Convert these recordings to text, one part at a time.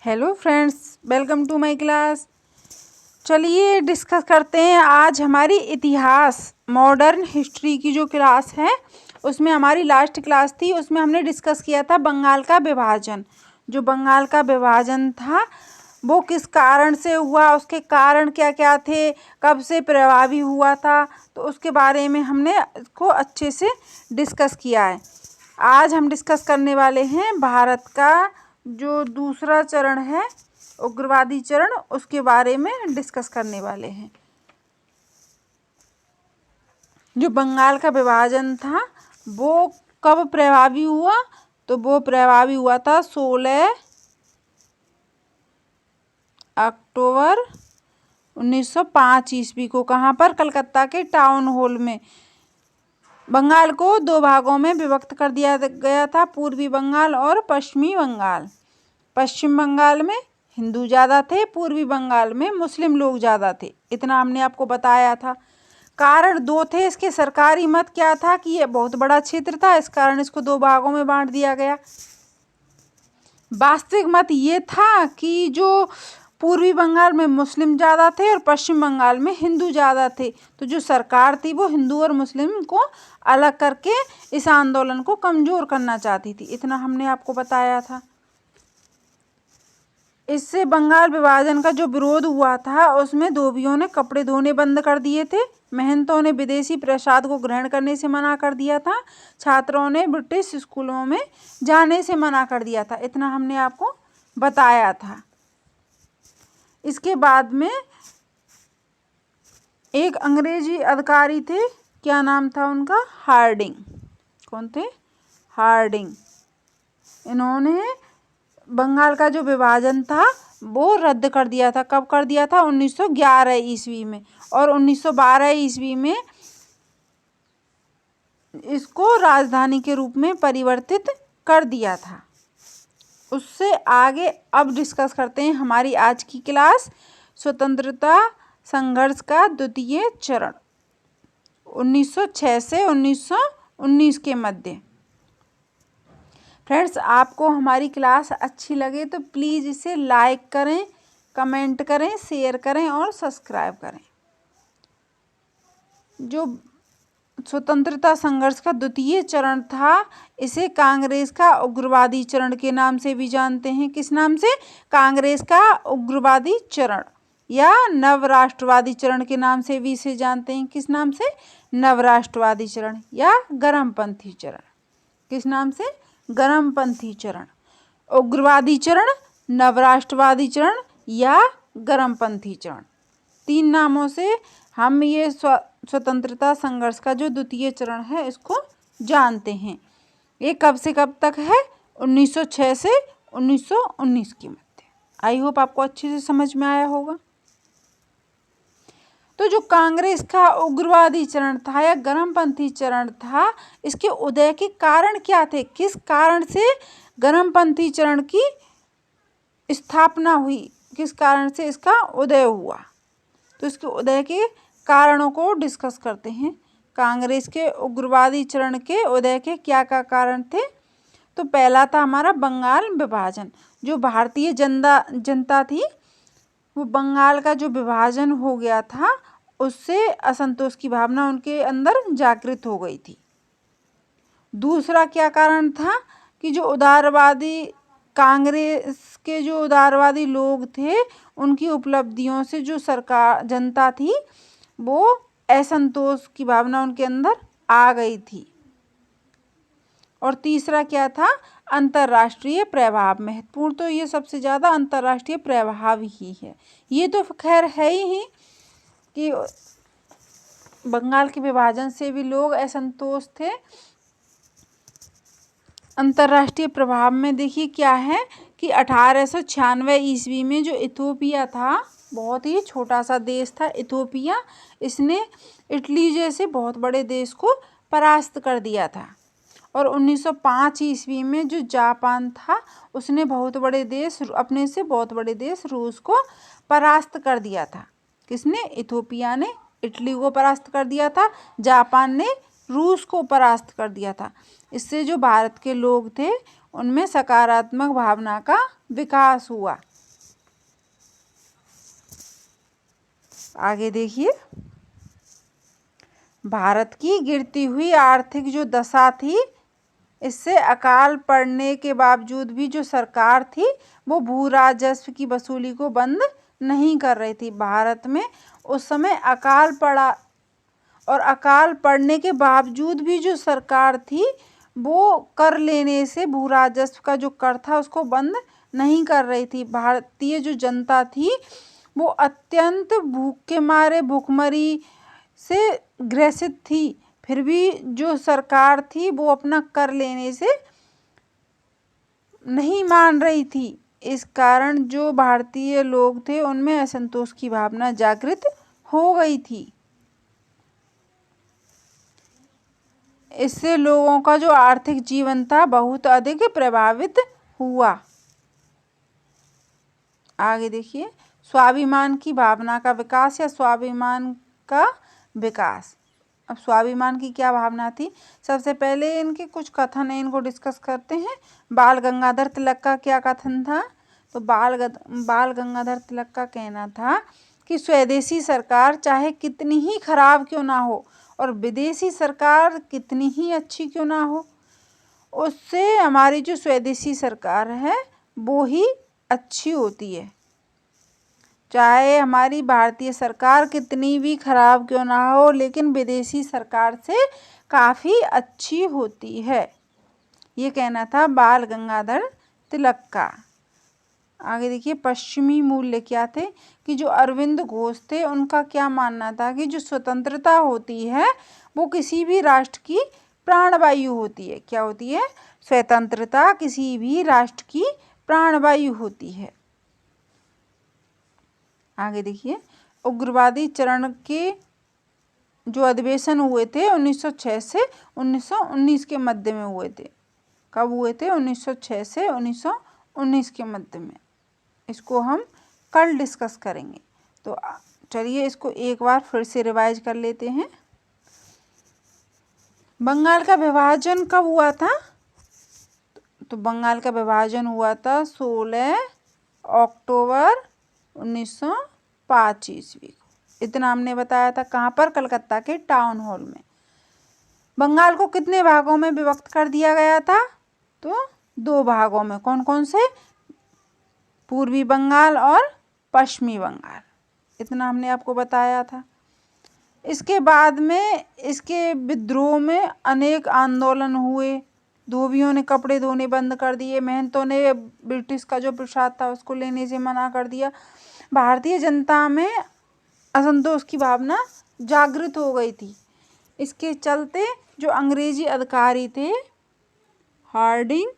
Hello friends, welcome to my class. चलिए discuss करते हैं आज हमारी इतिहास मॉडर्न हिस्ट्री की जो क्लास है उसमें हमारी लास्ट क्लास थी। उसमें हमने डिस्कस किया था बंगाल का विभाजन। जो बंगाल का विभाजन था वो किस कारण से हुआ, उसके कारण क्या क्या थे, कब से प्रभावी हुआ था, तो उसके बारे में हमने इसको अच्छे से डिस्कस किया है। आज हम डिस्कस करने वाले हैं भारत का जो दूसरा चरण है उग्रवादी चरण, उसके बारे में डिस्कस करने वाले हैं। जो बंगाल का विभाजन था वो कब प्रभावी हुआ, तो वो प्रभावी हुआ था 16 अक्टूबर 1905 ईस्वी को। कहाँ पर? कलकत्ता के टाउन हॉल में। बंगाल को दो भागों में विभक्त कर दिया गया था, पूर्वी बंगाल और पश्चिमी बंगाल। पश्चिम बंगाल में हिंदू ज़्यादा थे, पूर्वी बंगाल में मुस्लिम लोग ज़्यादा थे, इतना हमने आपको बताया था। कारण दो थे इसके। सरकारी मत क्या था कि ये बहुत बड़ा क्षेत्र था, इस कारण इसको दो भागों में बांट दिया गया। वास्तविक मत ये था कि जो पूर्वी बंगाल में मुस्लिम ज़्यादा थे और पश्चिम बंगाल में हिंदू ज़्यादा थे, तो जो सरकार थी वो हिंदू और मुस्लिम को अलग करके इस आंदोलन को कमज़ोर करना चाहती थी, इतना हमने आपको बताया था। इससे बंगाल विभाजन का जो विरोध हुआ था उसमें धोबियों ने कपड़े धोने बंद कर दिए थे, महंतों ने विदेशी प्रसाद को ग्रहण करने से मना कर दिया था, छात्रों ने ब्रिटिश स्कूलों में जाने से मना कर दिया था, इतना हमने आपको बताया था। इसके बाद में एक अंग्रेजी अधिकारी थे, क्या नाम था उनका? हार्डिंग। कौन थे? हार्डिंग। इन्होंने बंगाल का जो विभाजन था वो रद्द कर दिया था। कब कर दिया था? 1911 ईस्वी में। और 1912 ईस्वी में इसको राजधानी के रूप में परिवर्तित कर दिया था। उससे आगे अब डिस्कस करते हैं हमारी आज की क्लास स्वतंत्रता संघर्ष का द्वितीय चरण 1906 से 1919 के मध्य। फ्रेंड्स, आपको हमारी क्लास अच्छी लगे तो प्लीज़ इसे लाइक करें, कमेंट करें, शेयर करें और सब्सक्राइब करें। जो स्वतंत्रता संघर्ष का द्वितीय चरण था इसे कांग्रेस का उग्रवादी चरण के नाम से भी जानते हैं। किस नाम से? कांग्रेस का उग्रवादी चरण या नवराष्ट्रवादी चरण के नाम से भी इसे जानते हैं। किस नाम से? नवराष्ट्रवादी चरण या गर्मपंथी चरण। किस नाम से? गर्मपंथी चरण। उग्रवादी चरण, नवराष्ट्रवादी चरण या गर्मपंथी चरण, तीन नामों से हम ये स्वतंत्रता संघर्ष का जो द्वितीय चरण है इसको जानते हैं। ये कब से कब तक है? 1906 से 1919 के मध्य। आई होप आपको अच्छे से समझ में आया होगा। तो जो कांग्रेस का उग्रवादी चरण था या गर्मपंथी चरण था, इसके उदय के कारण क्या थे? किस कारण से गर्मपंथी चरण की स्थापना हुई, किस कारण से इसका उदय हुआ, तो इसके उदय के कारणों को डिस्कस करते हैं। कांग्रेस के उग्रवादी चरण के उदय के क्या क्या कारण थे? तो पहला था हमारा बंगाल विभाजन। जो भारतीय जनता थी वो बंगाल का जो विभाजन हो गया था उससे असंतोष की भावना उनके अंदर जागृत हो गई थी। दूसरा क्या कारण था कि जो उदारवादी कांग्रेस के जो उदारवादी लोग थे उनकी उपलब्धियों से जो सरकार जनता थी वो असंतोष की भावना उनके अंदर आ गई थी। और तीसरा क्या था? अंतर्राष्ट्रीय प्रभाव। महत्वपूर्ण तो ये सबसे ज़्यादा अंतर्राष्ट्रीय प्रभाव ही है। ये तो खैर है ही कि बंगाल के विभाजन से भी लोग असंतोष थे। अंतर्राष्ट्रीय प्रभाव में देखिए क्या है कि 1896 ईस्वी में जो इथोपिया था, बहुत ही छोटा सा देश था इथोपिया, इसने इटली जैसे बहुत बड़े देश को परास्त कर दिया था। और 1905 ईस्वी में जो जापान था उसने बहुत बड़े देश अपने से बहुत बड़े देश रूस को परास्त कर दिया था। किसने? इथोपिया ने इटली को परास्त कर दिया था, जापान ने रूस को परास्त कर दिया था। इससे जो भारत के लोग थे उनमें सकारात्मक भावना का विकास हुआ। आगे देखिए, भारत की गिरती हुई आर्थिक जो दशा थी, इससे अकाल पड़ने के बावजूद भी जो सरकार थी वो भू राजस्व की वसूली को बंद नहीं कर रही थी। भारत में उस समय अकाल पड़ा और अकाल पड़ने के बावजूद भी जो सरकार थी वो कर लेने से भू राजस्व का जो कर था उसको बंद नहीं कर रही थी। भारतीय जो जनता थी वो अत्यंत भूख के मारे भूखमरी से ग्रसित थी, फिर भी जो सरकार थी वो अपना कर लेने से नहीं मान रही थी। इस कारण जो भारतीय लोग थे उनमें असंतोष की भावना जागृत हो गई थी। इससे लोगों का जो आर्थिक जीवन था बहुत अधिक प्रभावित हुआ। आगे देखिए, स्वाभिमान की भावना का विकास या स्वाभिमान का विकास। अब स्वाभिमान की क्या भावना थी, सबसे पहले इनके कुछ कथन है, इनको डिस्कस करते हैं। बाल गंगाधर तिलक का क्या कथन था, तो बाल गंगाधर तिलक का कहना था कि स्वदेशी सरकार चाहे कितनी ही खराब क्यों ना हो और विदेशी सरकार कितनी ही अच्छी क्यों ना हो, उससे हमारी जो स्वदेशी सरकार है वो ही अच्छी होती है। चाहे हमारी भारतीय सरकार कितनी भी खराब क्यों ना हो, लेकिन विदेशी सरकार से काफ़ी अच्छी होती है, ये कहना था बाल गंगाधर तिलक का। आगे देखिए, पश्चिमी मूल्य क्या थे, कि जो अरविंद घोष थे उनका क्या मानना था कि जो स्वतंत्रता होती है वो किसी भी राष्ट्र की प्राणवायु होती है। क्या होती है, स्वतंत्रता किसी भी राष्ट्र की प्राणवायु होती है। आगे देखिए, उग्रवादी चरण के जो अधिवेशन हुए थे 1906 से 1919 के मध्य में हुए थे। कब हुए थे, 1906 से 1919 के मध्य में। इसको हम कल डिस्कस करेंगे। तो चलिए इसको एक बार फिर से रिवाइज कर लेते हैं। बंगाल का विभाजन कब हुआ था, तो बंगाल का विभाजन हुआ था 16 अक्टूबर 1905 ईस्वी को। इतना हमने बताया था, कहाँ पर, कलकत्ता के टाउन हॉल में। बंगाल को कितने भागों में विभक्त कर दिया गया था, तो 2 भागों में। कौन कौन से, पूर्वी बंगाल और पश्चिमी बंगाल, इतना हमने आपको बताया था। इसके बाद में इसके विद्रोह में अनेक आंदोलन हुए, धोबियों ने कपड़े धोने बंद कर दिए, महंतों ने ब्रिटिश का जो प्रसाद था उसको लेने से मना कर दिया। भारतीय जनता में असंतोष की भावना जागृत हो गई थी। इसके चलते जो अंग्रेजी अधिकारी थे हार्डिंग,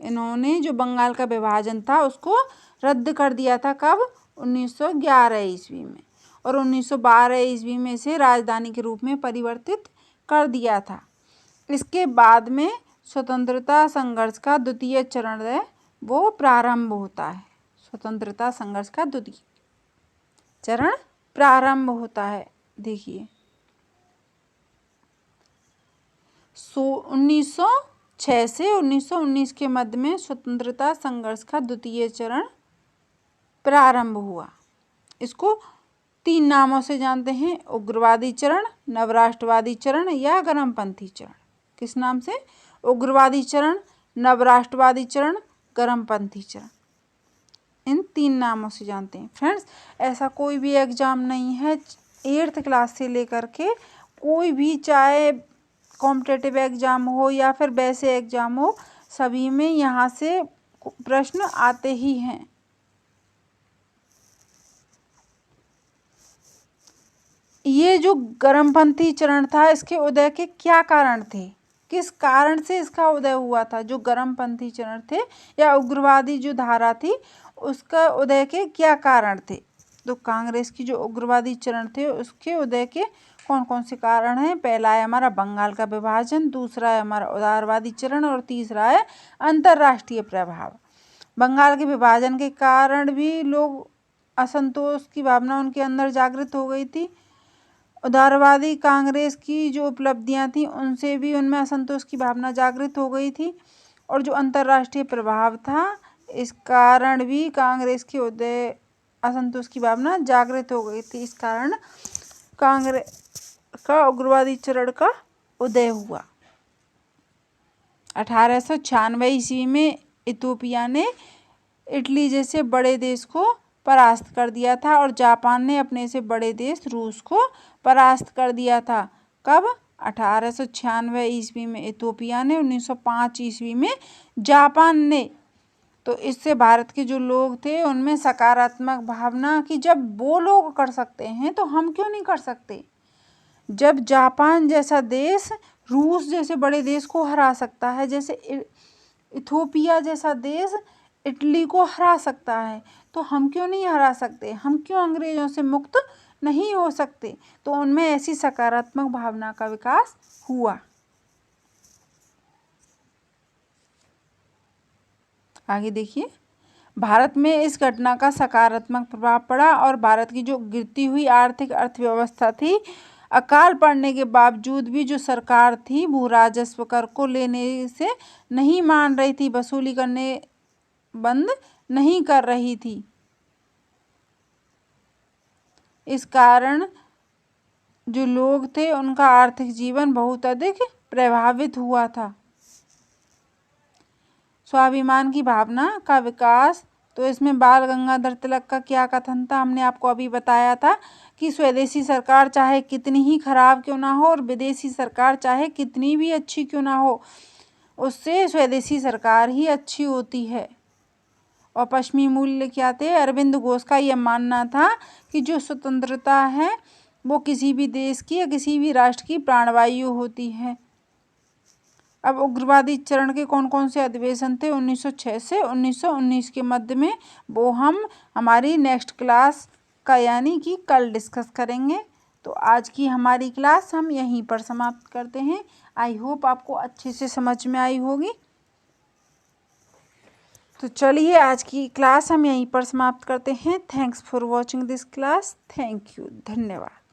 इन्होंने जो बंगाल का विभाजन था उसको रद्द कर दिया था। कब, 1911 ईस्वी में, और 1912 ईस्वी में इसे राजधानी के रूप में परिवर्तित कर दिया था। इसके बाद में स्वतंत्रता संघर्ष का द्वितीय चरण है वो प्रारंभ होता है। स्वतंत्रता संघर्ष का द्वितीय चरण प्रारंभ होता है। देखिए, 1906 से 1919 के मध्य में स्वतंत्रता संघर्ष का द्वितीय चरण प्रारंभ हुआ। इसको 3 नामों से जानते हैं, उग्रवादी चरण, नवराष्ट्रवादी चरण या गर्मपंथी चरण। किस नाम से, उग्रवादी चरण, नवराष्ट्रवादी चरण, गर्मपंथी चरण, इन 3 नामों से जानते हैं। फ्रेंड्स, ऐसा कोई भी एग्जाम नहीं है 8th क्लास से लेकर के कोई भी, चाहे कॉम्पिटिटिव एग्जाम हो या फिर वैसे एग्जाम हो, सभी में यहाँ से प्रश्न आते ही हैं। ये जो गर्मपंथी चरण था इसके उदय के क्या कारण थे, किस कारण से इसका उदय हुआ था, जो गर्मपंथी चरण थे या उग्रवादी जो धारा थी उसका उदय के क्या कारण थे। तो कांग्रेस की जो उग्रवादी चरण थे उसके उदय के कौन कौन से कारण हैं, पहला है हमारा बंगाल का विभाजन, दूसरा है हमारा उदारवादी चरण और तीसरा है अंतर्राष्ट्रीय प्रभाव। बंगाल के विभाजन के कारण भी लोग असंतोष की भावना उनके अंदर जागृत हो गई थी। उदारवादी कांग्रेस की जो उपलब्धियां थी उनसे भी उनमें असंतोष की भावना जागृत हो गई थी। और जो अंतर्राष्ट्रीय प्रभाव था इस कारण भी कांग्रेस के उदय असंतोष की भावना जागृत हो गई थी। इस कारण कांग्रेस का उग्रवादी चरण का उदय हुआ। 1896 ईस्वी में इथोपिया ने इटली जैसे बड़े देश को परास्त कर दिया था और जापान ने अपने से बड़े देश रूस को परास्त कर दिया था। कब? 1896 ईस्वी में इथोपिया ने, 1905 ईस्वी में जापान ने। तो इससे भारत के जो लोग थे उनमें सकारात्मक भावना कि जब वो लोग कर सकते हैं तो हम क्यों नहीं कर सकते। जब जापान जैसा देश रूस जैसे बड़े देश को हरा सकता है, जैसे इथोपिया जैसा देश इटली को हरा सकता है, तो हम क्यों नहीं हरा सकते, हम क्यों अंग्रेजों से मुक्त नहीं हो सकते। तो उनमें ऐसी सकारात्मक भावना का विकास हुआ। आगे देखिए, भारत में इस घटना का सकारात्मक प्रभाव पड़ा और भारत की जो गिरती हुई आर्थिक अर्थव्यवस्था थी, अकाल पड़ने के बावजूद भी जो सरकार थी भू राजस्व कर को लेने से नहीं मान रही थी, वसूली करने बंद नहीं कर रही थी। इस कारण जो लोग थे उनका आर्थिक जीवन बहुत अधिक प्रभावित हुआ था। स्वाभिमान की भावना का विकास, तो इसमें बाल गंगाधर तिलक का क्या कथन था, हमने आपको अभी बताया था कि स्वदेशी सरकार चाहे कितनी ही खराब क्यों ना हो और विदेशी सरकार चाहे कितनी भी अच्छी क्यों ना हो, उससे स्वदेशी सरकार ही अच्छी होती है। और पश्चिमी मूल्य क्या थे? अरविंद घोष का यह मानना था कि जो स्वतंत्रता है वो किसी भी देश की या किसी भी राष्ट्र की प्राणवायु होती है। अब उग्रवादी चरण के कौन कौन से अधिवेशन थे 1906 से 1919 के मध्य में, वो हम हमारी नेक्स्ट क्लास का यानी कि कल डिस्कस करेंगे। तो आज की हमारी क्लास हम यहीं पर समाप्त करते हैं। आई होप आपको अच्छे से समझ में आई होगी। तो चलिए आज की क्लास हम यहीं पर समाप्त करते हैं। Thanks for watching this class. Thank you, धन्यवाद।